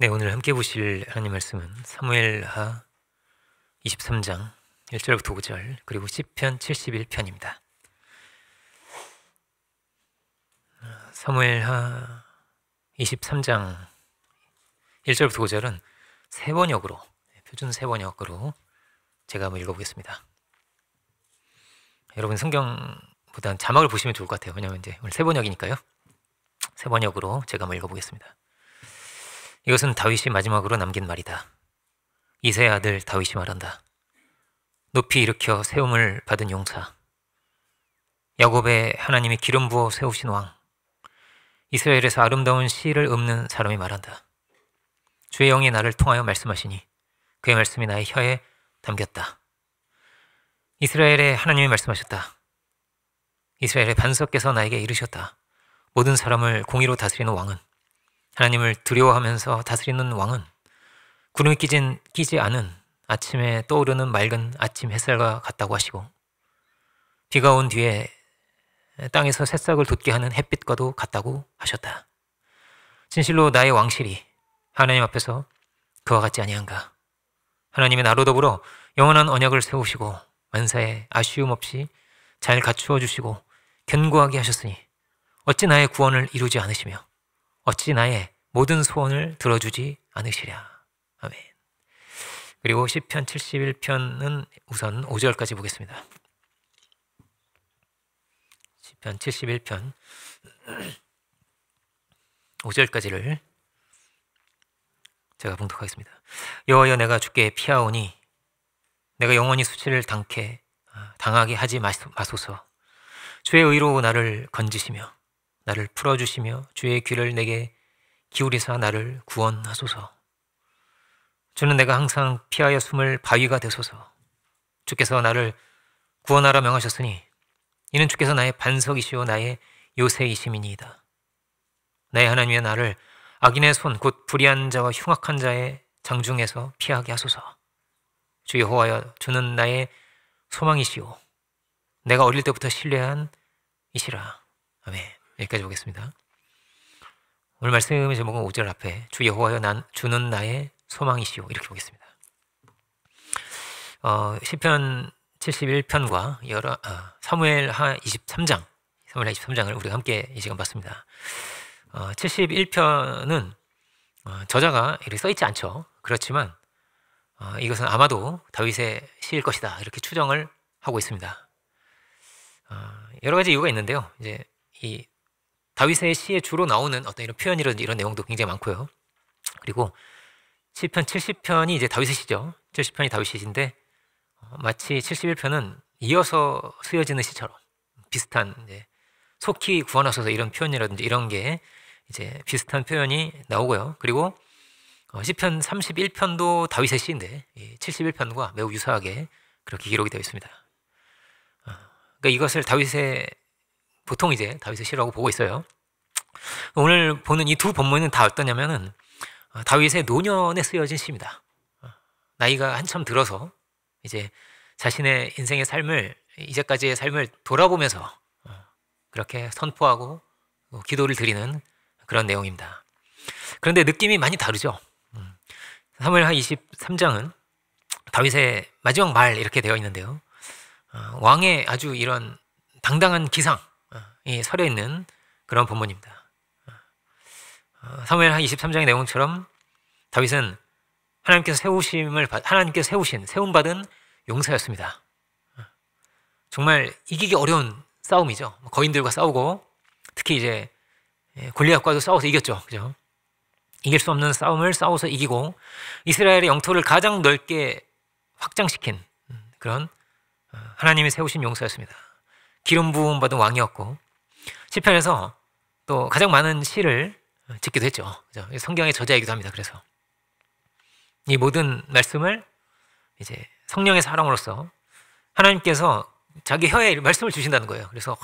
네, 오늘 함께 보실 하나님 말씀은 사무엘하 23장 1절부터 5절 그리고 시편 71편입니다. 사무엘하 23장 1절부터 5절은 세번역으로, 표준 세번역으로 제가 한번 읽어보겠습니다. 여러분 성경보다는 자막을 보시면 좋을 것 같아요. 왜냐하면 이제 오늘 세번역이니까요. 세번역으로 제가 한번 읽어보겠습니다. 이것은 다윗이 마지막으로 남긴 말이다. 이새의 아들 다윗이 말한다. 높이 일으켜 세움을 받은 용사, 야곱의 하나님이 기름 부어 세우신 왕, 이스라엘에서 아름다운 시를 읊는 사람이 말한다. 주의 영이 나를 통하여 말씀하시니 그의 말씀이 나의 혀에 담겼다. 이스라엘의 하나님이 말씀하셨다. 이스라엘의 반석께서 나에게 이르셨다. 모든 사람을 공의로 다스리는 왕은, 하나님을 두려워하면서 다스리는 왕은 구름이 끼지 않은 아침에 떠오르는 맑은 아침 햇살과 같다고 하시고, 비가 온 뒤에 땅에서 새싹을 돋게 하는 햇빛과도 같다고 하셨다. 진실로 나의 왕실이 하나님 앞에서 그와 같지 아니한가. 하나님이 나로 더불어 영원한 언약을 세우시고 만사에 아쉬움 없이 잘 갖추어 주시고 견고하게 하셨으니 어찌 나의 구원을 이루지 않으시며 어찌 나의 모든 소원을 들어주지 않으시랴. 아멘. 그리고 시편 71편은 우선 5절까지 보겠습니다. 시편 71편 5절까지를 제가 봉독하겠습니다. 여호와여, 내가 주께 피하오니 내가 영원히 수치를 당하게 하지 마소서. 주의 의로 나를 건지시며 나를 풀어주시며 주의 귀를 내게 기울이사 나를 구원하소서. 주는 내가 항상 피하여 숨을 바위가 되소서. 주께서 나를 구원하라 명하셨으니 이는 주께서 나의 반석이시오 나의 요새이심이니이다. 나의 하나님의 나를 악인의 손 곧 불의한 자와 흉악한 자의 장중에서 피하게 하소서. 주 여호와여, 주는 나의 소망이시오 내가 어릴 때부터 신뢰한 이시라. 아멘. 여기까지 보겠습니다. 오늘 말씀의 제목은 5절 앞에 주 여호와여, 주는 나의 소망이시오, 이렇게 보겠습니다. 시편 71편과 사무엘하 23장을 우리가 함께 이 시간 봤습니다. 71편은 저자가 이렇게 써있지 않죠. 그렇지만 이것은 아마도 다윗의 시일 것이다, 이렇게 추정을 하고 있습니다. 여러 가지 이유가 있는데요. 이제 이 다윗의 시에 주로 나오는 어떤 이런 표현이라든지 이런 내용도 굉장히 많고요. 그리고 시편 70편이 이제 다윗의 시죠. 70편이 다윗의 시인데 마치 71편은 이어서 쓰여지는 시처럼 비슷한, 이제 속히 구원하소서 이런 표현이라든지 이런 게 이제 비슷한 표현이 나오고요. 그리고 시편 31편도 다윗의 시인데 71편과 매우 유사하게 그렇게 기록이 되어 있습니다. 그러니까 이것을 보통 이제 다윗의 시라고 보고 있어요. 오늘 보는 이 두 본문은 다 어떠냐면은 다윗의 노년에 쓰여진 시입니다. 나이가 한참 들어서 이제 자신의 인생의 삶을, 이제까지의 삶을 돌아보면서 그렇게 선포하고 기도를 드리는 그런 내용입니다. 그런데 느낌이 많이 다르죠. 사무엘하 23장은 다윗의 마지막 말 이렇게 되어 있는데요. 왕의 아주 이런 당당한 기상이 서려 있는 그런 본문입니다. 사무엘하 23장의 내용처럼 다윗은 하나님께서 세움받은 용사였습니다. 정말 이기기 어려운 싸움이죠. 거인들과 싸우고 특히 이제 골리앗과도 싸워서 이겼죠. 그죠? 이길 수 없는 싸움을 싸워서 이기고 이스라엘의 영토를 가장 넓게 확장시킨 그런 하나님이 세우신 용사였습니다. 기름 부음 받은 왕이었고 시편에서 또 가장 많은 시를 짓기도 했죠. 그죠? 성경의 저자이기도 합니다. 그래서 이 모든 말씀을 이제 성령의 사랑으로서 하나님께서 자기 혀에 말씀을 주신다는 거예요. 그래서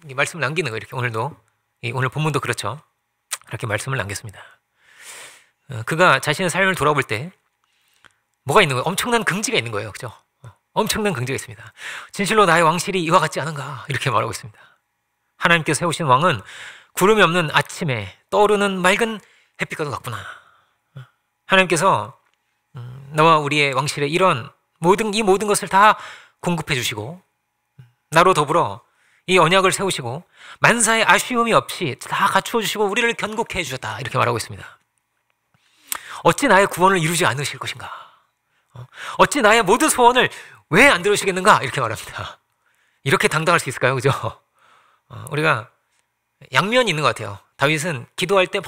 이 말씀을 남기는 거예요. 이렇게 오늘 본문도 그렇죠. 그렇게 말씀을 남겼습니다. 그가 자신의 삶을 돌아볼 때 뭐가 있는 거예요? 엄청난 긍지가 있는 거예요. 그죠? 엄청난 긍지가 있습니다. 진실로 나의 왕실이 이와 같지 않은가, 이렇게 말하고 있습니다. 하나님께서 세우신 왕은 구름이 없는 아침에 떠오르는 맑은 햇빛과도 같구나. 하나님께서 너와 우리의 왕실에 이런 이 모든 것을 다 공급해 주시고 나로 더불어 이 언약을 세우시고 만사의 아쉬움이 없이 다 갖추어 주시고 우리를 견고케 해 주셨다. 이렇게 말하고 있습니다. 어찌 나의 구원을 이루지 않으실 것인가? 어찌 나의 모든 소원을 왜 안 들으시겠는가? 이렇게 말합니다. 이렇게 당당할 수 있을까요? 그죠? 우리가 양면이 있는 것 같아요. 다윗은 기도할 때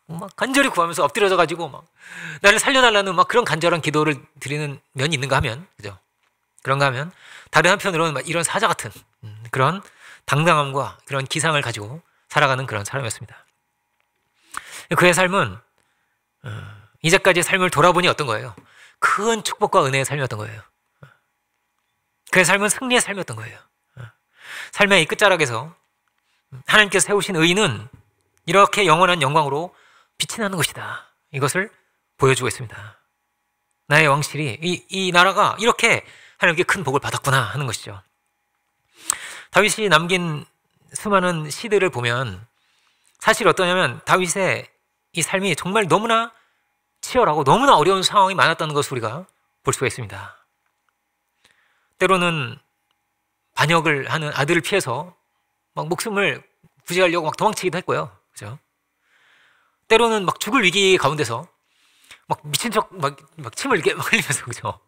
막 간절히 구하면서 엎드려져 가지고 막 나를 살려달라는 막 그런 간절한 기도를 드리는 면이 있는가 하면, 그죠? 그런가 하면 다른 한편으로는 막 이런 사자 같은 그런 당당함과 그런 기상을 가지고 살아가는 그런 사람이었습니다. 그의 삶은 이제까지의 삶을 돌아보니 어떤 거예요? 큰 축복과 은혜의 삶이었던 거예요. 그의 삶은 승리의 삶이었던 거예요. 삶의 이 끝자락에서 하나님께서 세우신 의인은 이렇게 영원한 영광으로 빛이 나는 것이다. 이것을 보여주고 있습니다. 나의 왕실이 이 나라가 이렇게 하나님께 큰 복을 받았구나 하는 것이죠. 다윗이 남긴 수많은 시들을 보면 사실 어떠냐면 다윗의 이 삶이 정말 너무나 치열하고 너무나 어려운 상황이 많았다는 것을 우리가 볼 수가 있습니다. 때로는 반역을 하는 아들을 피해서 막 목숨을 구제하려고 막 도망치기도 했고요. 그죠? 때로는 막 죽을 위기 가운데서 막 미친 척 막 침을 이렇게 막 흘리면서, 그죠?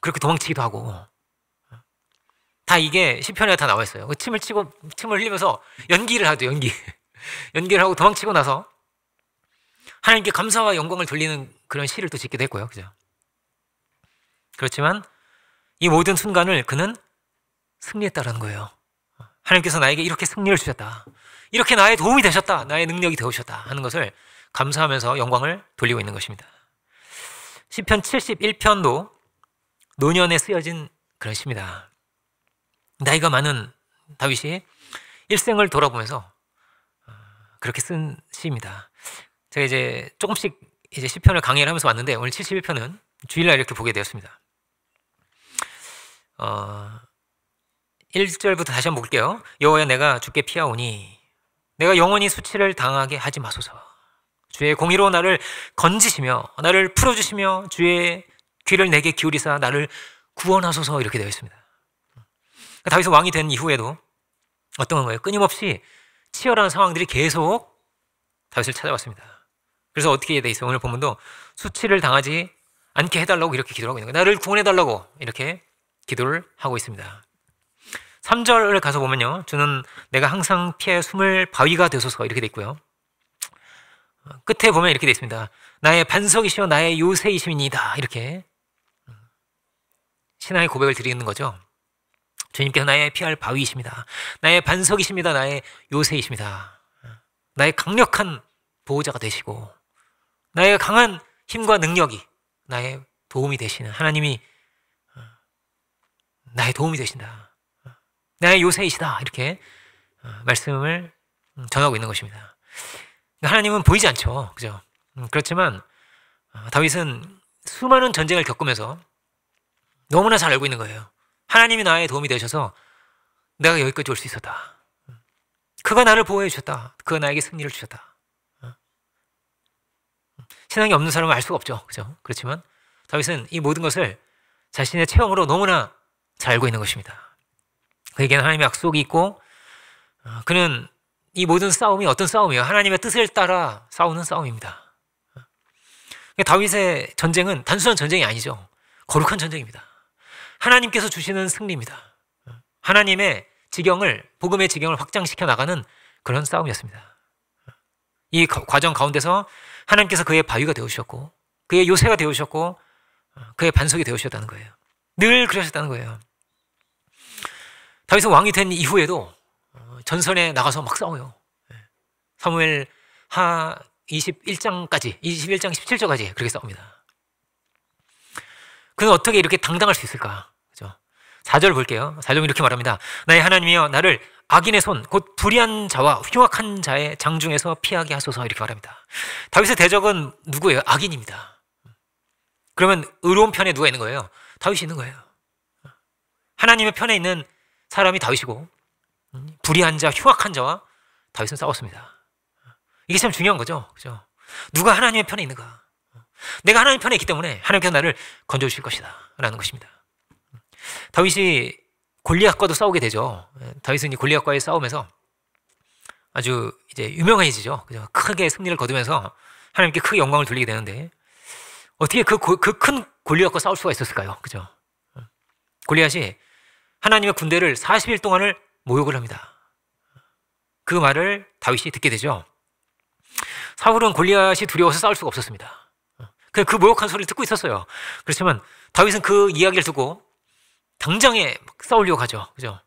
그렇게 도망치기도 하고. 다 이게 시편에 다 나와 있어요. 침을 흘리면서 연기를 하죠, 연기를 하고 도망치고 나서 하나님께 감사와 영광을 돌리는 그런 시를 또 짓기도 했고요. 그죠? 그렇지만 이 모든 순간을 그는 승리했다라는 거예요. 하나님께서 나에게 이렇게 승리를 주셨다. 이렇게 나의 도움이 되셨다. 나의 능력이 되어주셨다 하는 것을 감사하면서 영광을 돌리고 있는 것입니다. 시편 71편도 노년에 쓰여진 그런 시입니다. 나이가 많은 다윗이 일생을 돌아보면서 그렇게 쓴 시입니다. 제가 이제 조금씩 이제 시편을 강의를 하면서 왔는데 오늘 71편은 주일날 이렇게 보게 되었습니다. 1절부터 다시 한번 볼게요. 여호와여, 내가 주께 피하오니 내가 영원히 수치를 당하게 하지 마소서. 주의 공의로 나를 건지시며 나를 풀어주시며 주의 귀를 내게 기울이사 나를 구원하소서. 이렇게 되어 있습니다. 다윗은 왕이 된 이후에도 어떤 거예요? 끊임없이 치열한 상황들이 계속 다윗을 찾아왔습니다. 그래서 어떻게 돼 있어요? 오늘 본문도 수치를 당하지 않게 해달라고 이렇게 기도를 하고 있는 거예요. 나를 구원해달라고 이렇게 기도를 하고 있습니다. 3절을 가서 보면요, 주는 내가 항상 피해 숨을 바위가 되소서. 이렇게 돼 있고요. 끝에 보면 이렇게 돼 있습니다. 나의 반석이시여 나의 요새이심이니이다. 이렇게 신앙의 고백을 드리는 거죠. 주님께서 나의 피할 바위이십니다. 나의 반석이십니다. 나의 요새이십니다. 나의 강력한 보호자가 되시고 나의 강한 힘과 능력이 나의 도움이 되시는 하나님이 나의 도움이 되신다. 나의 요새이시다. 이렇게 말씀을 전하고 있는 것입니다. 하나님은 보이지 않죠. 그죠? 그렇지만 다윗은 수많은 전쟁을 겪으면서 너무나 잘 알고 있는 거예요. 하나님이 나의 도움이 되셔서 내가 여기까지 올 수 있었다. 그가 나를 보호해 주셨다. 그가 나에게 승리를 주셨다. 신앙이 없는 사람은 알 수가 없죠. 그죠? 그렇지만 다윗은 이 모든 것을 자신의 체험으로 너무나 잘 알고 있는 것입니다. 그에게는 하나님의 약속이 있고 그는 이 모든 싸움이 어떤 싸움이에요? 하나님의 뜻을 따라 싸우는 싸움입니다. 다윗의 전쟁은 단순한 전쟁이 아니죠. 거룩한 전쟁입니다. 하나님께서 주시는 승리입니다. 하나님의 지경을, 복음의 지경을 확장시켜 나가는 그런 싸움이었습니다. 이 과정 가운데서 하나님께서 그의 바위가 되어주셨고 그의 요새가 되어주셨고 그의 반석이 되어주셨다는 거예요. 늘 그러셨다는 거예요. 다윗은 왕이 된 이후에도 전선에 나가서 막 싸워요. 사무엘 하 21장까지, 21장 17절까지 그렇게 싸웁니다. 그는 어떻게 이렇게 당당할 수 있을까? 그죠? 4절 볼게요. 4절은 이렇게 말합니다. 나의 하나님이여 나를 악인의 손, 곧 불의한 자와 흉악한 자의 장중에서 피하게 하소서. 이렇게 말합니다. 다윗의 대적은 누구예요? 악인입니다. 그러면 의로운 편에 누가 있는 거예요? 다윗이 있는 거예요. 하나님의 편에 있는 사람이 다윗이고 불의한 자, 흉악한 자와 다윗은 싸웠습니다. 이게 참 중요한 거죠. 그죠? 누가 하나님의 편에 있는가? 내가 하나님 편에 있기 때문에 하나님께서 나를 건져주실 것이다 라는 것입니다. 다윗이 골리앗과도 싸우게 되죠. 다윗은 이 골리앗과의 싸움에서 아주 이제 유명해지죠. 그죠? 크게 승리를 거두면서 하나님께 크게 영광을 돌리게 되는데 어떻게 그 큰 골리앗과 싸울 수가 있었을까요? 그죠? 골리앗이 하나님의 군대를 40일 동안을 모욕을 합니다. 그 말을 다윗이 듣게 되죠. 사울은 골리앗이 두려워서 싸울 수가 없었습니다. 그 모욕한 소리를 듣고 있었어요. 그렇지만 다윗은 그 이야기를 듣고 당장에 싸우려고 하죠. 그죠?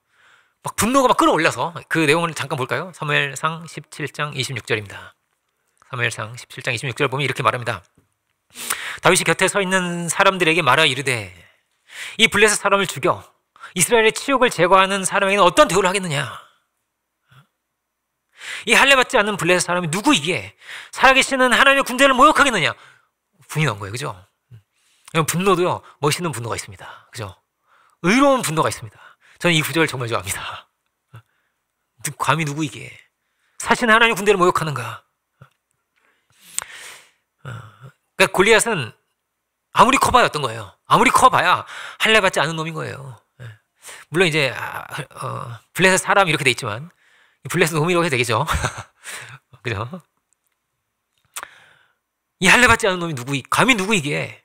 막 분노가 막 끌어올라서 그 내용을 잠깐 볼까요? 사무엘상 17장 26절입니다. 사무엘상 17장 26절 보면 이렇게 말합니다. 다윗이 곁에 서 있는 사람들에게 말하 이르되 이 블레셋 사람을 죽여 이스라엘의 치욕을 제거하는 사람에게는 어떤 대우를 하겠느냐? 이 할례받지 않는 블레셋 사람이 누구이기에 살아계시는 하나님의 군대를 모욕하겠느냐? 분이 나온 거예요. 그죠? 분노도요, 멋있는 분노가 있습니다. 그죠? 의로운 분노가 있습니다. 저는 이 구절을 정말 좋아합니다. 감히 누구이기에 사신 하나님의 군대를 모욕하는가? 그러니까 골리앗은 아무리 커봐야 어떤 거예요? 아무리 커봐야 할례받지 않은 놈인 거예요. 물론 이제 블레셋 사람 이렇게 돼 있지만 블레셋 놈이라고 해도 되겠죠. 그죠? 이 할례받지 않은 놈이 감히 누구이기에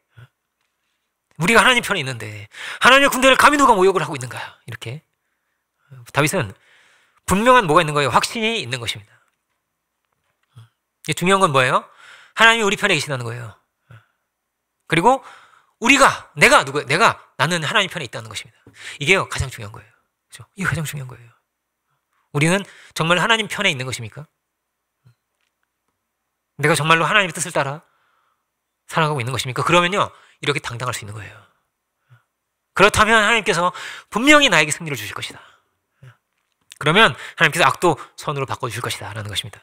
우리가 하나님 편에 있는데 하나님의 군대를 감히 누가 모욕을 하고 있는가? 이렇게 다윗은 분명한 뭐가 있는 거예요? 확신이 있는 것입니다. 중요한 건 뭐예요? 하나님이 우리 편에 계시다는 거예요. 그리고 나는 하나님 편에 있다는 것입니다. 이게요, 가장 중요한 거예요. 그렇죠? 이게 가장 중요한 거예요. 우리는 정말 하나님 편에 있는 것입니까? 내가 정말로 하나님의 뜻을 따라 살아가고 있는 것입니까? 그러면요, 이렇게 당당할 수 있는 거예요. 그렇다면 하나님께서 분명히 나에게 승리를 주실 것이다. 그러면 하나님께서 악도 선으로 바꿔주실 것이다 라는 것입니다.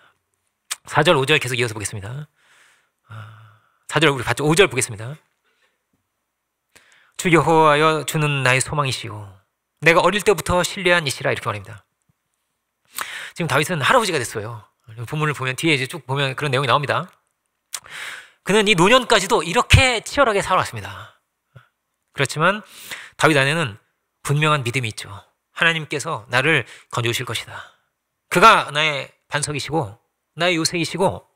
4절 5절 계속 이어서 보겠습니다. 4절 우리 봤죠? 5절 보겠습니다. 주 여호와여 주는 나의 소망이시오 내가 어릴 때부터 신뢰한 이시라 이렇게 말합니다. 지금 다윗은 할아버지가 됐어요. 본문을 보면 뒤에 이제 쭉 보면 그런 내용이 나옵니다. 그는 이 노년까지도 이렇게 치열하게 살아왔습니다. 그렇지만 다윗 안에는 분명한 믿음이 있죠. 하나님께서 나를 건져오실 것이다. 그가 나의 반석이시고 나의 요새이시고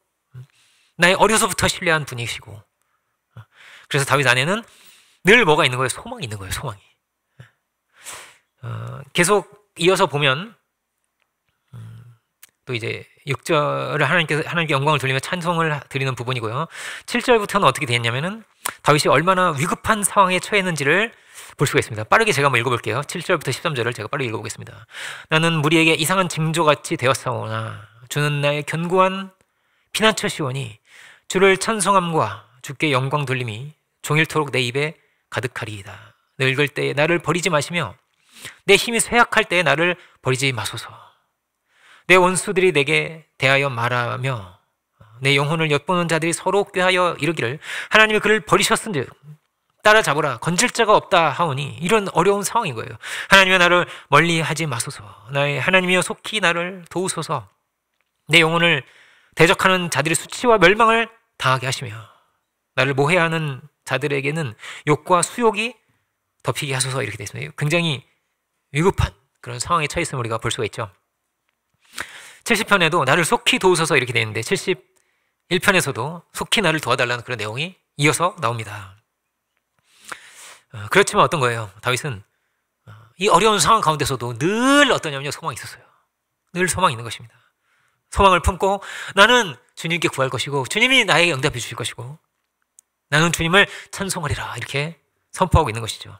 나의 어려서부터 신뢰한 분이시고 그래서 다윗 안에는 늘 뭐가 있는 거예요? 소망이 있는 거예요. 소망이. 계속 이어서 보면 또 이제 6절을 하나님께 영광을 돌리며 찬송을 드리는 부분이고요. 7절부터는 어떻게 되었냐면은 다윗이 얼마나 위급한 상황에 처했는지를 볼 수가 있습니다. 빠르게 제가 한번 읽어볼게요. 7절부터 13절을 제가 빠르게 읽어보겠습니다. 나는 무리에게 이상한 징조같이 되었사오나 주는 나의 견고한 피난처시오니 주를 찬송함과 주께 영광 돌림이 종일토록 내 입에 가득하리이다. 늙을 때에 나를 버리지 마시며 내 힘이 쇠약할 때에 나를 버리지 마소서. 내 원수들이 내게 대하여 말하며 내 영혼을 엿보는 자들이 서로 꾀하여 이르기를 하나님이 그를 버리셨은즉 따라잡으라 건질 자가 없다 하오니 이런 어려운 상황인 거예요. 하나님이 나를 멀리하지 마소서. 나의 하나님이여 속히 나를 도우소서. 내 영혼을 대적하는 자들의 수치와 멸망을 당하게 하시며 나를 모해하는 자들에게는 욕과 수욕이 덮이게 하소서. 이렇게 되어 있습니다. 굉장히 위급한 그런 상황에 처했음을 우리가 볼 수가 있죠. 70편에도 나를 속히 도우소서 이렇게 되어 있는데 71편에서도 속히 나를 도와달라는 그런 내용이 이어서 나옵니다. 그렇지만 어떤 거예요? 다윗은 이 어려운 상황 가운데서도 늘 어떠냐면요, 소망이 있었어요. 늘 소망이 있는 것입니다. 소망을 품고 나는 주님께 구할 것이고 주님이 나에게 응답해 주실 것이고 나는 주님을 찬송하리라 이렇게 선포하고 있는 것이죠.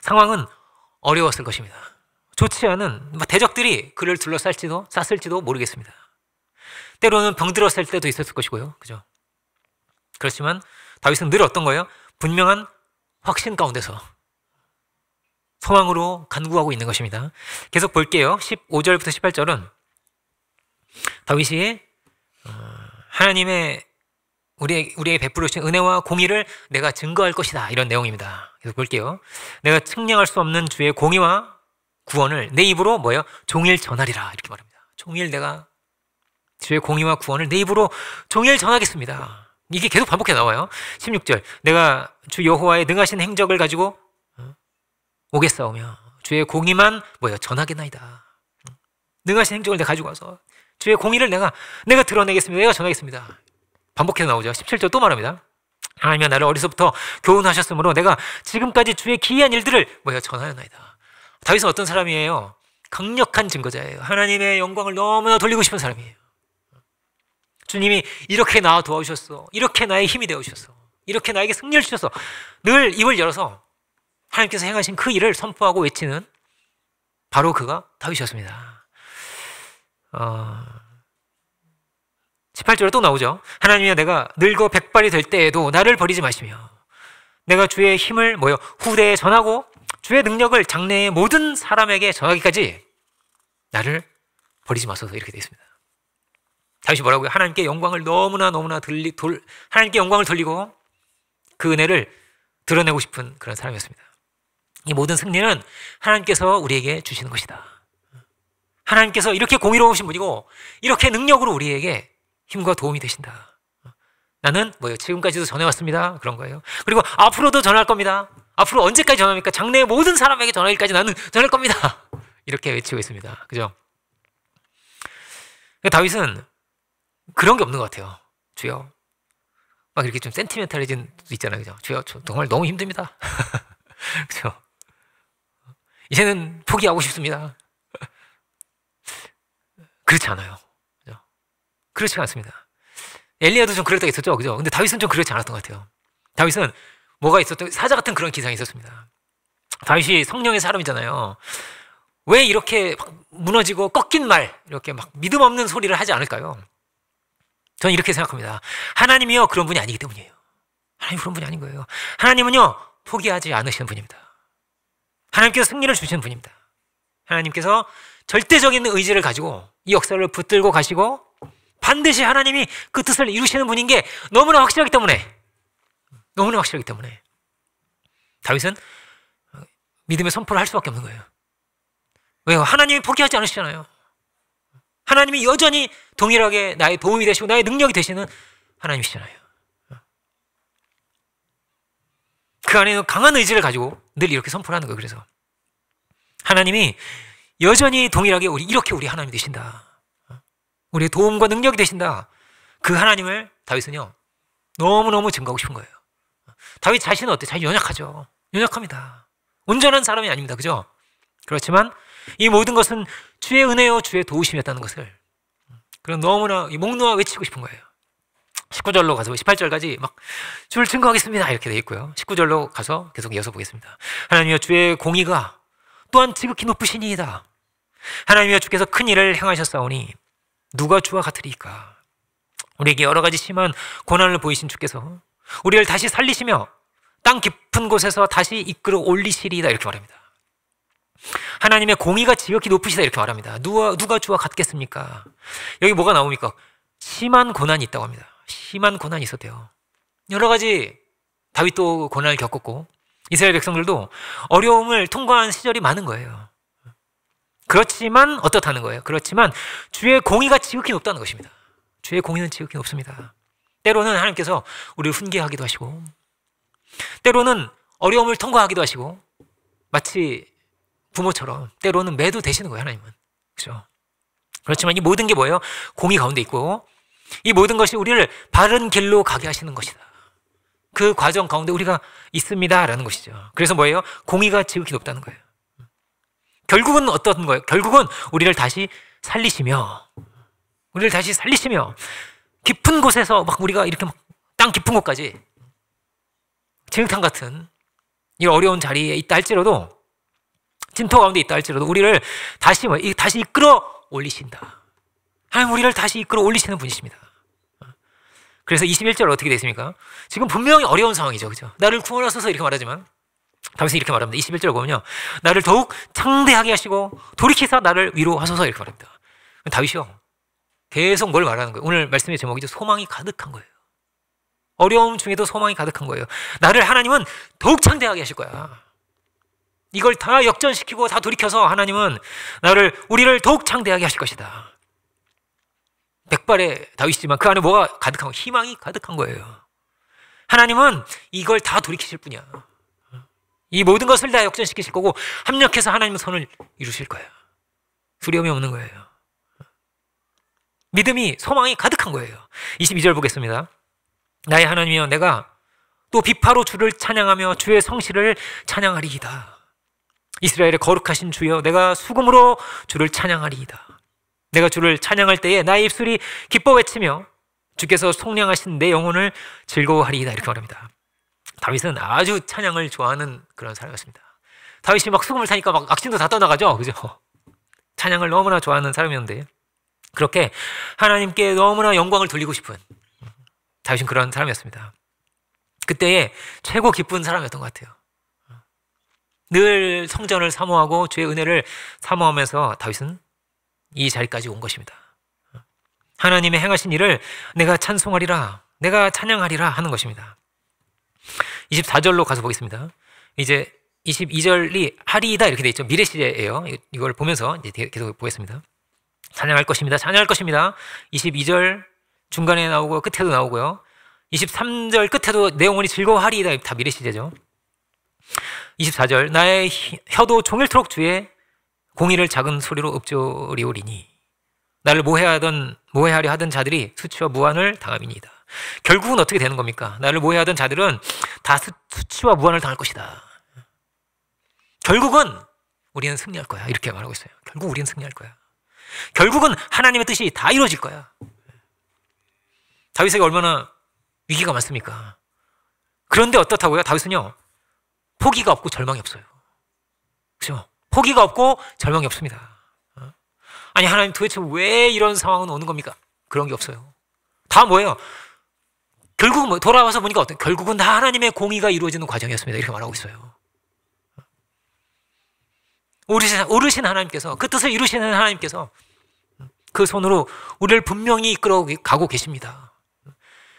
상황은 어려웠을 것입니다. 좋지 않은 대적들이 그를 쌌을지도 모르겠습니다. 때로는 병들었을 때도 있었을 것이고요. 그죠? 그렇지만 다윗은 늘 어떤 거예요? 분명한 확신 가운데서 소망으로 간구하고 있는 것입니다. 계속 볼게요. 15절부터 18절은 다윗이 하나님의 우리에게 베풀어 주신 은혜와 공의를 내가 증거할 것이다 이런 내용입니다. 계속 볼게요. 내가 측량할 수 없는 주의 공의와 구원을 내 입으로 뭐예요? 종일 전하리라 이렇게 말합니다. 종일 내가 주의 공의와 구원을 내 입으로 종일 전하겠습니다. 이게 계속 반복해 나와요. 16절 내가 주 여호와의 능하신 행적을 가지고 오겠사오며 주의 공의만 전하겠나이다. 능하신 행적을 내가 가지고 와서 주의 공의를 내가 드러내겠습니다. 내가 전하겠습니다. 반복해서 나오죠. 17절 또 말합니다. 하나님이 나를 어려서부터 교훈하셨으므로 내가 지금까지 주의 기이한 일들을 전하였나이다. 다윗은 어떤 사람이에요? 강력한 증거자예요. 하나님의 영광을 너무나 돌리고 싶은 사람이에요. 주님이 이렇게 나 도와주셨어. 이렇게 나의 힘이 되어주셨어. 이렇게 나에게 승리를 주셔서 늘 입을 열어서 하나님께서 행하신 그 일을 선포하고 외치는 바로 그가 다윗이었습니다. 18절에 또 나오죠. 하나님이여 내가 늙어 백발이 될 때에도 나를 버리지 마시며 내가 주의 힘을 후대에 전하고 주의 능력을 장래의 모든 사람에게 전하기까지 나를 버리지 마소서. 이렇게 되어 있습니다. 다윗이 뭐라고요? 하나님께 영광을 너무나 하나님께 영광을 돌리고 그 은혜를 드러내고 싶은 그런 사람이었습니다. 이 모든 승리는 하나님께서 우리에게 주시는 것이다. 하나님께서 이렇게 공의로우신 분이고 이렇게 능력으로 우리에게 힘과 도움이 되신다. 나는 지금까지도 전해왔습니다. 그런 거예요. 그리고 앞으로도 전할 겁니다. 앞으로 언제까지 전합니까? 장래의 모든 사람에게 전하기까지 나는 전할 겁니다. 이렇게 외치고 있습니다. 그죠? 다윗은 그런 게 없는 것 같아요. 주여, 막 이렇게 좀 센티멘탈해진 수 있잖아요. 그죠? 주여, 저 정말 너무 힘듭니다. 그죠? 이제는 포기하고 싶습니다. 그렇지 않아요. 그죠? 그렇지 않습니다. 엘리야도 좀 그랬다가 있었죠. 그죠? 근데 다윗은 좀 그렇지 않았던 것 같아요. 다윗은 뭐가 있었던, 사자 같은 그런 기상이 있었습니다. 다윗이 성령의 사람이잖아요. 왜 이렇게 막 무너지고 꺾인 말, 이렇게 막 믿음 없는 소리를 하지 않을까요? 저는 이렇게 생각합니다. 하나님이요, 그런 분이 아니기 때문이에요. 하나님 그런 분이 아닌 거예요. 하나님은요, 포기하지 않으시는 분입니다. 하나님께서 승리를 주시는 분입니다. 하나님께서 절대적인 의지를 가지고 이 역사를 붙들고 가시고 반드시 하나님이 그 뜻을 이루시는 분인 게 너무나 확실하기 때문에 다윗은 믿음의 선포를 할 수밖에 없는 거예요. 왜요? 하나님이 포기하지 않으시잖아요. 하나님이 여전히 동일하게 나의 도움이 되시고 나의 능력이 되시는 하나님이시잖아요. 그 안에는 강한 의지를 가지고 늘 이렇게 선포를 하는 거예요. 그래서 하나님이 여전히 동일하게 우리 하나님이 되신다. 우리의 도움과 능력이 되신다. 그 하나님을 다윗은요, 너무너무 증거하고 싶은 거예요. 다윗 자신은 어때요? 자신 연약하죠. 연약합니다. 온전한 사람이 아닙니다. 그죠? 그렇지만 이 모든 것은 주의 은혜요, 주의 도우심이었다는 것을 그럼 너무나 목 놓아 외치고 싶은 거예요. 19절로 가서 18절까지 막 주를 증거하겠습니다. 이렇게 돼 있고요. 19절로 가서 계속 이어서 보겠습니다. 하나님이여 주의 공의가 또한 지극히 높으시니이다. 하나님이여 주께서 큰 일을 행하셨사오니 누가 주와 같으리까. 우리에게 여러 가지 심한 고난을 보이신 주께서 우리를 다시 살리시며 땅 깊은 곳에서 다시 이끌어 올리시리이다. 이렇게 말합니다. 하나님의 공의가 지극히 높으시다. 이렇게 말합니다. 누가 주와 같겠습니까? 여기 뭐가 나옵니까? 심한 고난이 있다고 합니다. 심한 고난이 있었대요. 여러 가지 다윗도 고난을 겪었고 이스라엘 백성들도 어려움을 통과한 시절이 많은 거예요. 그렇지만 어떻다는 거예요? 그렇지만 주의 공의가 지극히 높다는 것입니다. 주의 공의는 지극히 높습니다. 때로는 하나님께서 우리를 훈계하기도 하시고 때로는 어려움을 통과하기도 하시고 마치 부모처럼 때로는 매도 되시는 거예요. 하나님은. 그렇죠? 그렇지만 이 모든 게 뭐예요? 공의 가운데 있고 이 모든 것이 우리를 바른 길로 가게 하시는 것이다. 그 과정 가운데 우리가 있습니다 라는 것이죠. 그래서 뭐예요? 공의가 지극히 높다는 거예요. 결국은 어떤 거예요? 결국은 우리를 다시 살리시며 깊은 곳에서 막 우리가 이렇게 막 땅 깊은 곳까지 진흙탕 같은 이 어려운 자리에 있다 할지라도 진토 가운데 있다 할지라도 우리를 다시 이끌어 올리신다. 하나님 우리를 다시 이끌어 올리시는 분이십니다. 그래서 21절 어떻게 되어 있습니까? 지금 분명히 어려운 상황이죠. 그죠? 나를 구원하소서 이렇게 말하지만 다윗은 이렇게 말합니다. 21절 보면요. 나를 더욱 창대하게 하시고 돌이키사 나를 위로하소서 이렇게 말합니다. 다윗이요. 계속 뭘 말하는 거예요? 오늘 말씀의 제목이죠. 소망이 가득한 거예요. 어려움 중에도 소망이 가득한 거예요. 나를 하나님은 더욱 창대하게 하실 거야. 이걸 다 역전시키고 다 돌이켜서 하나님은 우리를 더욱 창대하게 하실 것이다. 백발의 다윗이지만 그 안에 뭐가 가득한 거예요? 희망이 가득한 거예요. 하나님은 이걸 다 돌이키실 분이야. 이 모든 것을 다 역전시키실 거고 합력해서 하나님의 선을 이루실 거예요. 두려움이 없는 거예요. 믿음이, 소망이 가득한 거예요. 22절 보겠습니다. 나의 하나님이여, 내가 또 비파로 주를 찬양하며 주의 성실을 찬양하리이다. 이스라엘의 거룩하신 주여, 내가 수금으로 주를 찬양하리이다. 내가 주를 찬양할 때에 나의 입술이 기뻐 외치며 주께서 속량하신 내 영혼을 즐거워하리이다. 이렇게 말합니다. 다윗은 아주 찬양을 좋아하는 그런 사람이었습니다. 다윗이 막 수금을 타니까 막 악신도 다 떠나가죠. 그죠? 찬양을 너무나 좋아하는 사람이었는데, 그렇게 하나님께 너무나 영광을 돌리고 싶은 다윗은 그런 사람이었습니다. 그때의 최고 기쁜 사람이었던 것 같아요. 늘 성전을 사모하고 주의 은혜를 사모하면서 다윗은 이 자리까지 온 것입니다. 하나님의 행하신 일을 내가 찬송하리라, 내가 찬양하리라 하는 것입니다. 24절로 가서 보겠습니다. 이제 22절이 하리이다 이렇게 돼 있죠. 미래 시제예요. 이걸 보면서 이제 계속 보겠습니다. 찬양할 것입니다. 찬양할 것입니다. 22절 중간에 나오고 끝에도 나오고요. 23절 끝에도 내 영혼이 즐거워하리이다. 다 미래 시제죠. 24절 나의 혀도 종일토록 주의 공의를 작은 소리로 읊조리오리니 나를 모해하려 하던 자들이 수치와 무한을 당함이니이다. 결국은 어떻게 되는 겁니까? 나를 모해하던 자들은 다 수치와 무한을 당할 것이다. 결국은 우리는 승리할 거야. 이렇게 말하고 있어요. 결국 우리는 승리할 거야. 결국은 하나님의 뜻이 다 이루어질 거야. 다윗에게 얼마나 위기가 많습니까? 그런데 어떻다고요? 다윗은요, 포기가 없고 절망이 없어요. 그렇죠? 포기가 없고 절망이 없습니다. 아니, 하나님 도대체 왜 이런 상황은 오는 겁니까? 그런 게 없어요. 다 뭐예요? 결국 돌아와서 보니까 어때요? 결국은 다 하나님의 공의가 이루어지는 과정이었습니다. 이렇게 말하고 있어요. 오르신 하나님께서, 그 뜻을 이루시는 하나님께서 그 손으로 우리를 분명히 이끌어 가고 계십니다.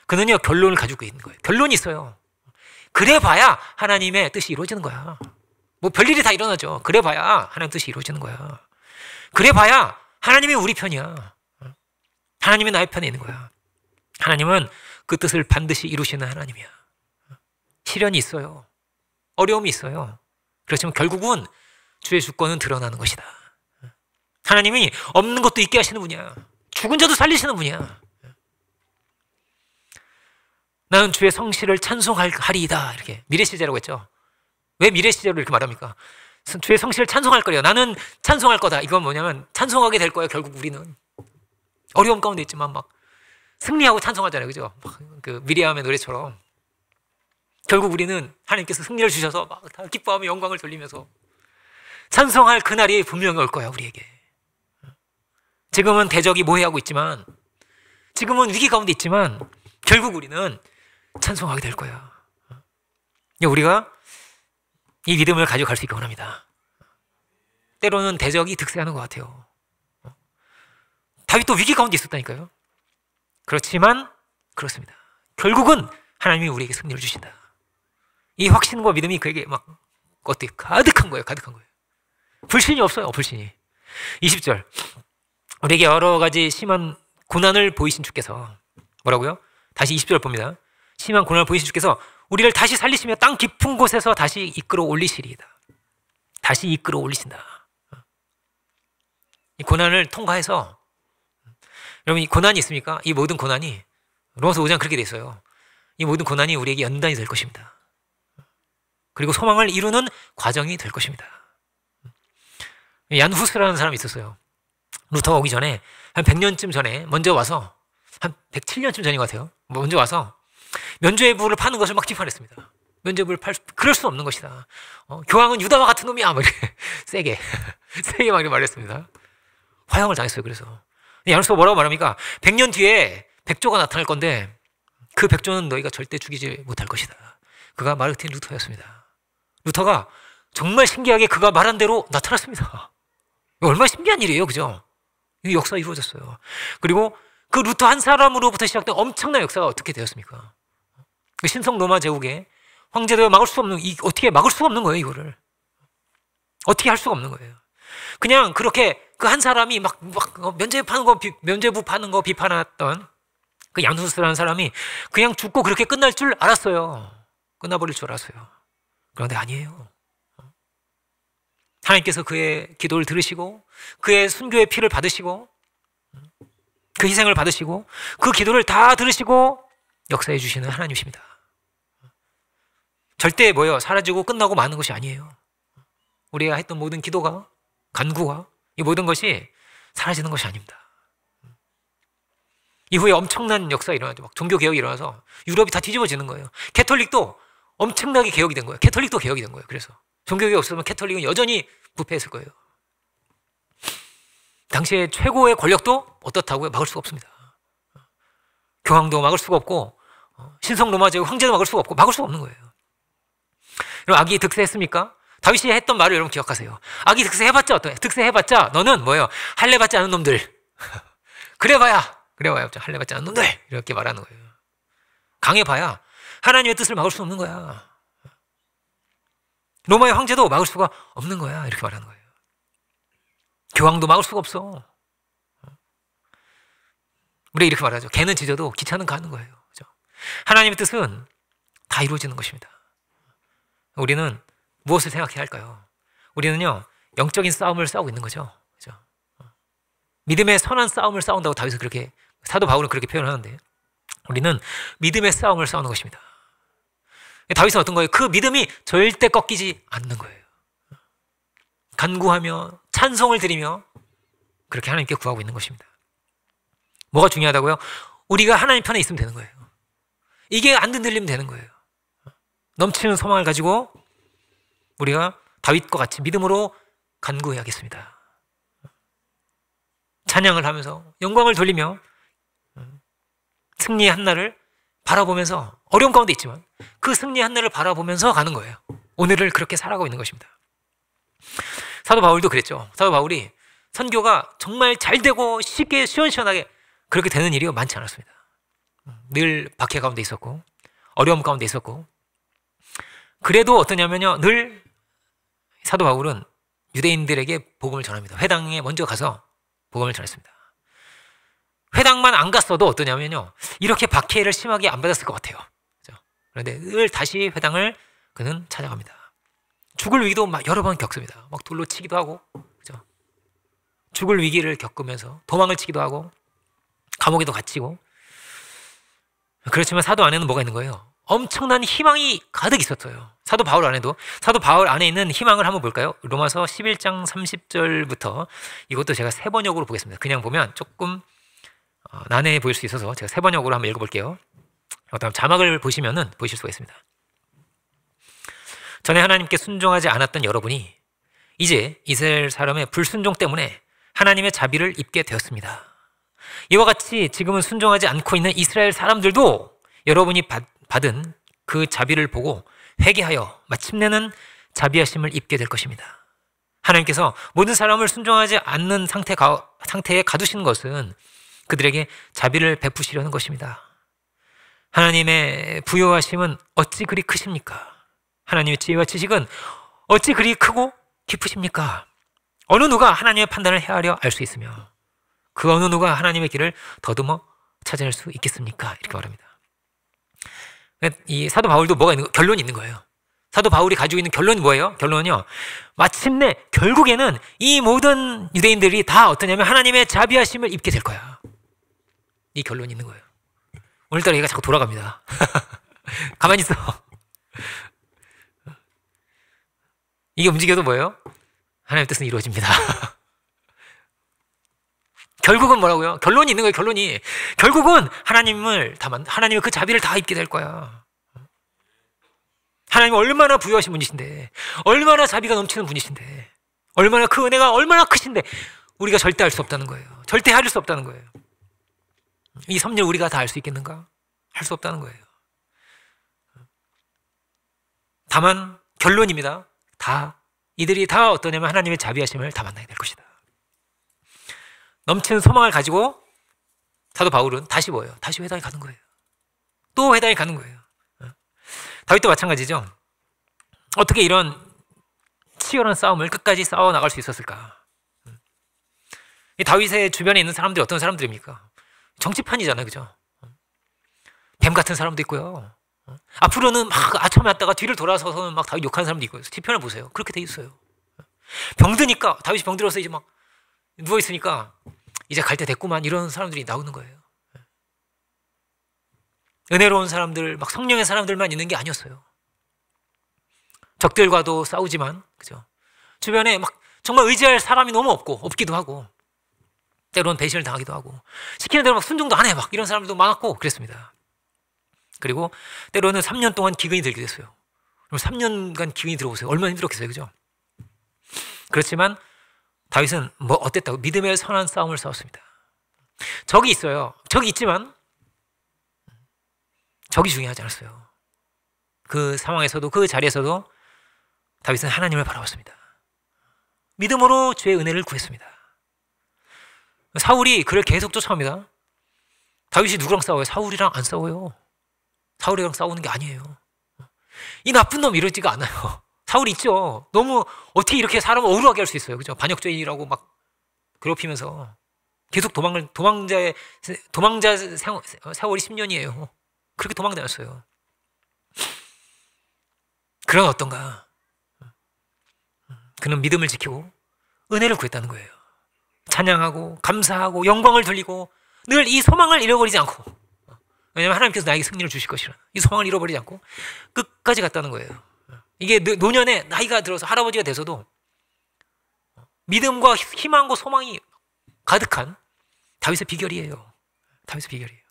그는요, 결론을 가지고 있는 거예요. 결론이 있어요. 그래 봐야 하나님의 뜻이 이루어지는 거야. 뭐 별일이 다 일어나죠. 그래 봐야 하나님의 뜻이 이루어지는 거야. 그래 봐야 하나님이 우리 편이야. 하나님이 나의 편에 있는 거야. 하나님은 그 뜻을 반드시 이루시는 하나님이야. 시련이 있어요. 어려움이 있어요. 그렇지만 결국은 주의 주권은 드러나는 것이다. 하나님이 없는 것도 있게 하시는 분이야. 죽은 자도 살리시는 분이야. 나는 주의 성실을 찬송하리이다. 이렇게 미래시제라고 했죠. 왜 미래시제로 이렇게 말합니까? 주의 성실을 찬송할 거래요. 나는 찬송할 거다. 이건 뭐냐면 찬송하게 될 거야. 결국 우리는 어려움 가운데 있지만 막 승리하고 찬송하잖아요. 그죠? 그 미리암의 노래처럼 결국 우리는 하나님께서 승리를 주셔서 막 다 기뻐하며 영광을 돌리면서 찬송할 그날이 분명히 올 거야. 우리에게. 지금은 대적이 모해하고 있지만, 지금은 위기 가운데 있지만 결국 우리는 찬송하게 될 거야. 우리가 이 믿음을 가지고 갈 수 있기 원합니다. 때로는 대적이 득세하는 것 같아요. 다윗도 위기 가운데 있었다니까요. 그렇지만 그렇습니다. 결국은 하나님이 우리에게 승리를 주신다. 이 확신과 믿음이 그에게 막 어떻게 가득한 거예요. 가득한 거예요. 불신이 없어요. 불신이. 20절 우리에게 여러 가지 심한 고난을 보이신 주께서 뭐라고요? 다시 20절 봅니다. 심한 고난을 보이신 주께서 우리를 다시 살리시며 땅 깊은 곳에서 다시 이끌어 올리시리이다. 다시 이끌어 올리신다. 이 고난을 통과해서, 여러분 이 고난이 있습니까? 이 모든 고난이 로마서 5장 그렇게 돼 있어요. 이 모든 고난이 우리에게 연단이 될 것입니다. 그리고 소망을 이루는 과정이 될 것입니다. 얀 후스라는 사람이 있었어요. 루터가 오기 전에 한 100년쯤 전에 먼저 와서, 한 107년쯤 전인 것 같아요. 먼저 와서 면죄부를 파는 것을 막 비판했습니다. 면죄부를 그럴 수는 없는 것이다. 교황은 유다와 같은 놈이야. 막 이렇게 세게 막 이렇게 말했습니다. 화형을 당했어요. 그래서 얀 후스가 뭐라고 말합니까? 100년 뒤에 백조가 나타날 건데 그 백조는 너희가 절대 죽이지 못할 것이다. 그가 마르틴 루터였습니다. 루터가 정말 신기하게 그가 말한 대로 나타났습니다. 얼마나 신기한 일이에요. 그죠? 이 역사가 이루어졌어요. 그리고 그 루터 한 사람으로부터 시작된 엄청난 역사가 어떻게 되었습니까? 그 신성 로마 제국의 황제도 막을 수 없는, 어떻게 막을 수가 없는 거예요. 이거를 어떻게 할 수가 없는 거예요. 그냥 그렇게 그 한 사람이 막 면죄부 파는 거 비판했던 그 얀후스라는 사람이 그냥 죽고 그렇게 끝날 줄 알았어요. 끝나버릴 줄 알았어요. 그런데 아니에요. 하나님께서 그의 기도를 들으시고 그의 순교의 피를 받으시고 그 희생을 받으시고 그 기도를 다 들으시고 역사해 주시는 하나님이십니다. 절대 뭐예요? 사라지고 끝나고 마는 것이 아니에요. 우리가 했던 모든 기도가, 간구가, 이 모든 것이 사라지는 것이 아닙니다. 이후에 엄청난 역사가 일어나죠. 막 종교개혁이 일어나서 유럽이 다 뒤집어지는 거예요. 캐톨릭도 엄청나게 개혁이 된 거예요. 캐톨릭도 개혁이 된 거예요. 그래서 종교개혁이 없으면 캐톨릭은 여전히 부패했을 거예요. 당시에 최고의 권력도 어떻다고요? 막을 수가 없습니다. 교황도 막을 수가 없고 신성 로마제국 황제도 막을 수가 없고 막을 수가 없는 거예요. 여러분, 악이 득세했습니까? 다윗이 했던 말을 여러분 기억하세요. 악이 득세해봤자 어떠해? 득세해봤자 너는 뭐예요? 할례받지 않은 놈들. 그래봐야 할례받지 않은 놈들 이렇게 말하는 거예요. 강해봐야 하나님의 뜻을 막을 수 없는 거야. 로마의 황제도 막을 수가 없는 거야. 이렇게 말하는 거예요. 교황도 막을 수가 없어. 우리가 이렇게 말하죠. 개는 짖어도 기차는 가는 거예요. 그렇죠? 하나님의 뜻은 다 이루어지는 것입니다. 우리는 무엇을 생각해야 할까요? 우리는요, 영적인 싸움을 싸우고 있는 거죠. 그렇죠? 믿음의 선한 싸움을 싸운다고 다윗은 그렇게, 사도 바울은 그렇게 표현하는데, 우리는 믿음의 싸움을 싸우는 것입니다. 다윗은 어떤 거예요? 그 믿음이 절대 꺾이지 않는 거예요. 간구하며 찬송을 드리며 그렇게 하나님께 구하고 있는 것입니다. 뭐가 중요하다고요? 우리가 하나님 편에 있으면 되는 거예요. 이게 안 흔들리면 되는 거예요. 넘치는 소망을 가지고 우리가 다윗과 같이 믿음으로 간구해야겠습니다. 찬양을 하면서 영광을 돌리며 승리의 한날을 바라보면서, 어려운 가운데 있지만 그 승리의 한날을 바라보면서 가는 거예요. 오늘을 그렇게 살아가고 있는 것입니다. 사도 바울도 그랬죠. 사도 바울이 선교가 정말 잘 되고 쉽게 시원시원하게 그렇게 되는 일이 많지 않았습니다. 늘 박해 가운데 있었고 어려움 가운데 있었고, 그래도 어떠냐면요, 늘 사도 바울은 유대인들에게 복음을 전합니다. 회당에 먼저 가서 복음을 전했습니다. 회당만 안 갔어도 어떠냐면요, 이렇게 박해를 심하게 안 받았을 것 같아요. 그렇죠? 그런데 늘 다시 회당을 그는 찾아갑니다. 죽을 위기도 막 여러 번 겪습니다. 막 돌로 치기도 하고, 그렇죠? 죽을 위기를 겪으면서 도망을 치기도 하고 감옥에도 갇히고. 그렇지만 사도 안에는 뭐가 있는 거예요? 엄청난 희망이 가득 있었어요. 사도 바울 안에 있는 희망을 한번 볼까요? 로마서 11장 30절부터, 이것도 제가 세 번역으로 보겠습니다. 그냥 보면 조금 난해해 보일 수 있어서 제가 세 번역으로 한번 읽어볼게요. 그다음 자막을 보시면은 보실 수가 있습니다. 전에 하나님께 순종하지 않았던 여러분이 이제 이스라엘 사람의 불순종 때문에 하나님의 자비를 입게 되었습니다. 이와 같이 지금은 순종하지 않고 있는 이스라엘 사람들도 여러분이 받은 그 자비를 보고 회개하여 마침내는 자비하심을 입게 될 것입니다. 하나님께서 모든 사람을 순종하지 않는 상태에 가두시는 것은 그들에게 자비를 베푸시려는 것입니다. 하나님의 부요하심은 어찌 그리 크십니까? 하나님의 지혜와 지식은 어찌 그리 크고 깊으십니까? 어느 누가 하나님의 판단을 헤아려 알 수 있으며 그 어느 누가 하나님의 길을 더듬어 찾아낼 수 있겠습니까? 이렇게 말합니다. 이 사도 바울도 뭐가 있는, 결론이 있는 거예요. 사도 바울이 가지고 있는 결론이 뭐예요? 결론은요, 마침내 결국에는 이 모든 유대인들이 다 어떠냐면 하나님의 자비하심을 입게 될 거야. 이 결론이 있는 거예요. 오늘따라 얘가 자꾸 돌아갑니다. 가만히 있어. 이게 움직여도 뭐예요? 하나님의 뜻은 이루어집니다. 결국은 뭐라고요? 결론이 있는 거예요. 결국은 하나님의 그 자비를 다 입게 될 거야. 하나님은 얼마나 부유하신 분이신데, 얼마나 자비가 넘치는 분이신데, 얼마나 그 은혜가 얼마나 크신데 우리가 절대 알 수 없다는 거예요. 절대 할 수 없다는 거예요. 이 섭리를 우리가 다 알 수 있겠는가? 할 수 없다는 거예요. 다만 결론입니다. 이들이 다 어떠냐면 하나님의 자비하심을 다 만나게 될 것이다. 넘치는 소망을 가지고 사도 바울은 다시 뭐예요? 다시 회당에 가는 거예요. 또 회당에 가는 거예요. 다윗도 마찬가지죠. 어떻게 이런 치열한 싸움을 끝까지 싸워 나갈 수 있었을까? 이 다윗의 주변에 있는 사람들이 어떤 사람들입니까? 정치판이잖아요, 그죠? 뱀 같은 사람도 있고요. 앞으로는 막 아첨했다가 뒤를 돌아서서는 막 다윗 욕하는 사람도 있고요. 시편을 보세요. 그렇게 돼 있어요. 병드니까 다윗이 병들어서 이제 막 누워 있으니까 이제 갈 때 됐구만 이런 사람들이 나오는 거예요. 은혜로운 사람들, 막 성령의 사람들만 있는 게 아니었어요. 적들과도 싸우지만, 그죠? 주변에 막 정말 의지할 사람이 너무 없기도 하고, 때로는 배신을 당하기도 하고, 시키는 대로 막 순종도 안 해, 막 이런 사람들도 많았고, 그랬습니다. 그리고 때로는 3년 동안 기근이 들기도 했어요. 그럼 3년간 기근이 들어오세요. 얼마나 힘들었겠어요, 그죠? 그렇지만 다윗은 뭐 어땠다고? 믿음의 선한 싸움을 싸웠습니다. 적이 있어요. 적이 있지만 적이 중요하지 않았어요. 그 상황에서도, 그 자리에서도 다윗은 하나님을 바라봤습니다. 믿음으로 주의 은혜를 구했습니다. 사울이 그를 계속 쫓아옵니다. 다윗이 누구랑 싸워요? 사울이랑 안 싸워요. 사울이랑 싸우는 게 아니에요. 이 나쁜 놈 이러지가 않아요. 사울이 있죠. 너무 어떻게 이렇게 사람을 억울하게 할 수 있어요. 그죠? 반역죄인이라고 막 괴롭히면서 계속 도망자 세월이 10년이에요. 그렇게 도망다녔어요. 그런 어떤가? 그는 믿음을 지키고 은혜를 구했다는 거예요. 찬양하고 감사하고 영광을 돌리고 늘 이 소망을 잃어버리지 않고, 왜냐하면 하나님께서 나에게 승리를 주실 것이라 이 소망을 잃어버리지 않고 끝까지 갔다는 거예요. 이게 노년에 나이가 들어서 할아버지가 돼서도 믿음과 희망과 소망이 가득한 다윗의 비결이에요. 다윗의 비결이에요.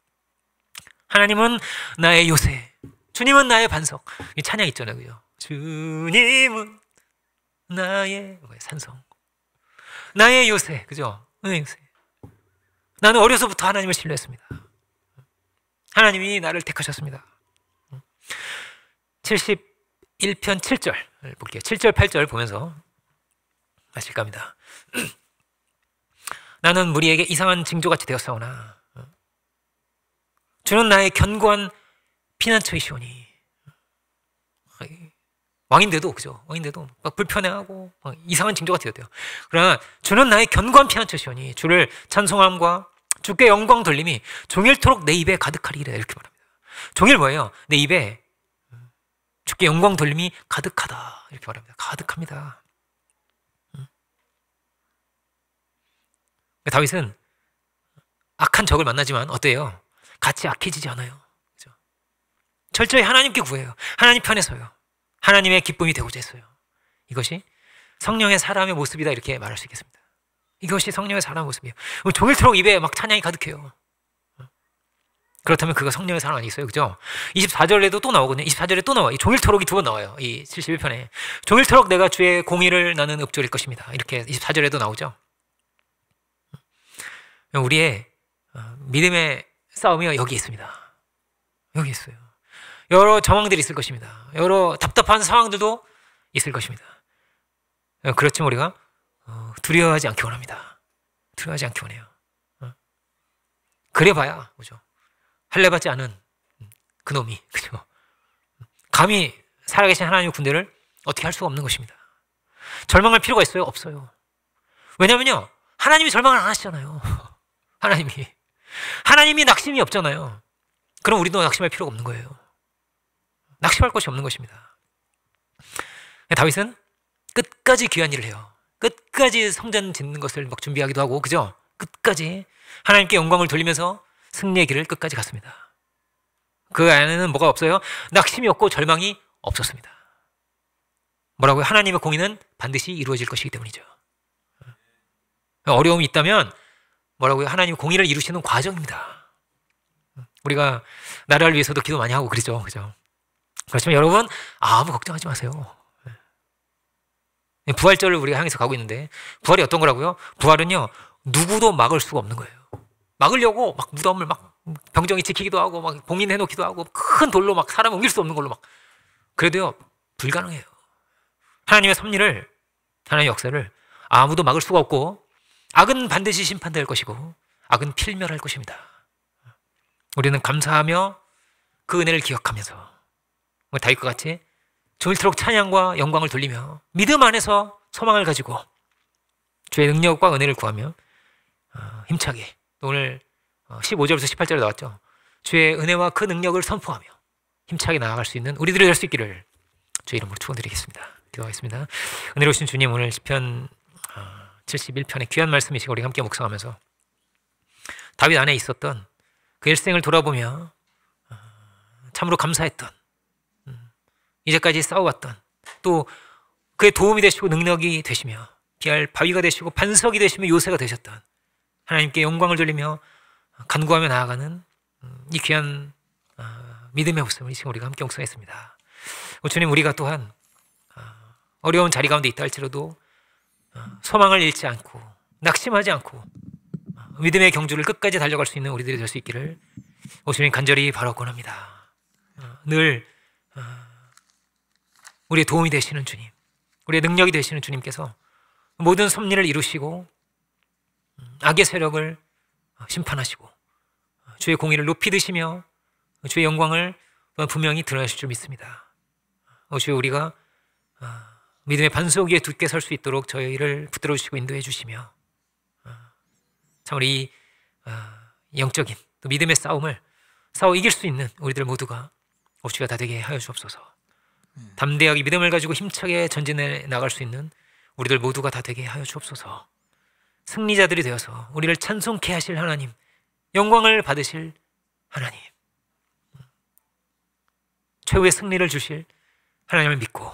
하나님은 나의 요새, 주님은 나의 반석. 이 찬양 있잖아요, 그죠? 주님은 나의 산성, 나의 요새, 그죠? 나의 요새. 나는 어려서부터 하나님을 신뢰했습니다. 하나님이 나를 택하셨습니다. 71편 7절 볼게요. 7절 8절 보면서 마실까 합니다. 나는 무리에게 이상한 징조같이 되었사오나 주는 나의 견고한 피난처이시오니. 왕인데도, 그죠? 왕인데도 막 불편해하고 막 이상한 징조가 되었대요. 그러나 주는 나의 견고한 피난처시오니 주를 찬송함과 주께 영광 돌림이 종일토록 내 입에 가득하리라. 이렇게 말합니다. 종일 뭐예요? 내 입에 주께 영광 돌림이 가득하다. 이렇게 말합니다. 가득합니다. 다윗은 악한 적을 만나지만 어때요? 같이 악해지지 않아요. 그죠? 철저히 하나님께 구해요. 하나님 편에 서요. 하나님의 기쁨이 되고자 했어요. 이것이 성령의 사람의 모습이다, 이렇게 말할 수 있겠습니다. 이것이 성령의 사람의 모습이에요. 종일토록 입에 막 찬양이 가득해요. 그렇다면 그가 성령의 사람 아니겠어요? 그죠? 24절에도 또 나오거든요. 24절에 또 나와요. 이 종일토록이 두 번 나와요. 이 71편에. 종일토록 내가 주의 공의를 나는 읊조릴 것입니다. 이렇게 24절에도 나오죠. 우리의 믿음의 싸움이 여기 있습니다. 여기 있어요. 여러 정황들이 있을 것입니다. 여러 답답한 상황들도 있을 것입니다. 그렇지만 우리가 두려워하지 않기 원합니다. 두려워하지 않기 원해요. 그래봐야, 그죠? 할례받지 않은 그놈이, 그죠? 감히 살아계신 하나님의 군대를 어떻게 할 수가 없는 것입니다. 절망할 필요가 있어요? 없어요. 왜냐면요, 하나님이 절망을 안 하시잖아요. 하나님이 낙심이 없잖아요. 그럼 우리도 낙심할 필요가 없는 거예요. 낙심할 것이 없는 것입니다. 다윗은 끝까지 귀한 일을 해요. 끝까지 성전 짓는 것을 막 준비하기도 하고, 그죠? 끝까지 하나님께 영광을 돌리면서 승리의 길을 끝까지 갔습니다. 그 안에는 뭐가 없어요? 낙심이 없고 절망이 없었습니다. 뭐라고요? 하나님의 공의는 반드시 이루어질 것이기 때문이죠. 어려움이 있다면 뭐라고요? 하나님의 공의를 이루시는 과정입니다. 우리가 나라를 위해서도 기도 많이 하고 그러죠, 그죠? 그렇지만 여러분, 아무 걱정하지 마세요. 부활절을 우리가 향해서 가고 있는데, 부활이 어떤 거라고요? 부활은요, 누구도 막을 수가 없는 거예요. 막으려고 막 무덤을 막 병정이 지키기도 하고 막 봉인해 놓기도 하고 큰 돌로 막 사람 옮길 수 없는 걸로 막, 그래도요 불가능해요. 하나님의 섭리를, 하나님의 역사를 아무도 막을 수가 없고, 악은 반드시 심판될 것이고 악은 필멸할 것입니다. 우리는 감사하며 그 은혜를 기억하면서 다윗과 같이 종일토록 찬양과 영광을 돌리며 믿음 안에서 소망을 가지고 주의 능력과 은혜를 구하며 힘차게, 오늘 15절부터 18절에 나왔죠. 주의 은혜와 그 능력을 선포하며 힘차게 나아갈 수 있는 우리들이 될 수 있기를 주의 이름으로 축원드리겠습니다. 기도하겠습니다. 은혜로우신 주님, 오늘 시편 71편의 귀한 말씀이시고 우리 함께 묵상하면서 다윗 안에 있었던 그 일생을 돌아보며 참으로 감사했던, 이제까지 싸워왔던, 또 그의 도움이 되시고 능력이 되시며 피할 바위가 되시고 반석이 되시며 요새가 되셨던 하나님께 영광을 돌리며 간구하며 나아가는 이 귀한 믿음의 모습을 이 시간 우리가 함께 묵상했습니다. 주님, 우리가 또한 어려운 자리 가운데 있다 할지라도 소망을 잃지 않고 낙심하지 않고 믿음의 경주를 끝까지 달려갈 수 있는 우리들이 될 수 있기를 주님 간절히 바라고 합니다. 늘 우리의 도움이 되시는 주님, 우리의 능력이 되시는 주님께서 모든 섭리를 이루시고 악의 세력을 심판하시고 주의 공의를 높이 드시며 주의 영광을 분명히 드러내실 줄 믿습니다. 주여, 우리가 믿음의 반석 위에 굳게 설 수 있도록 저희를 붙들어 주시고 인도해 주시며 참 우리 영적인 또 믿음의 싸움을 싸워 이길 수 있는 우리들 모두가 주가 다 되게 하여 주옵소서. 담대하게 믿음을 가지고 힘차게 전진해 나갈 수 있는 우리들 모두가 다 되게 하여 주옵소서. 승리자들이 되어서 우리를 찬송케 하실 하나님, 영광을 받으실 하나님, 최후의 승리를 주실 하나님을 믿고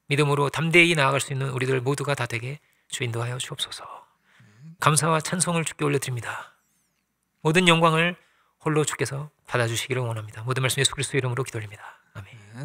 믿음으로 담대히 나아갈 수 있는 우리들 모두가 다 되게 주 인도하여 주옵소서. 감사와 찬송을 주께 올려드립니다. 모든 영광을 홀로 주께서 받아주시기를 원합니다. 모든 말씀 예수 그리스도 이름으로 기도드립니다.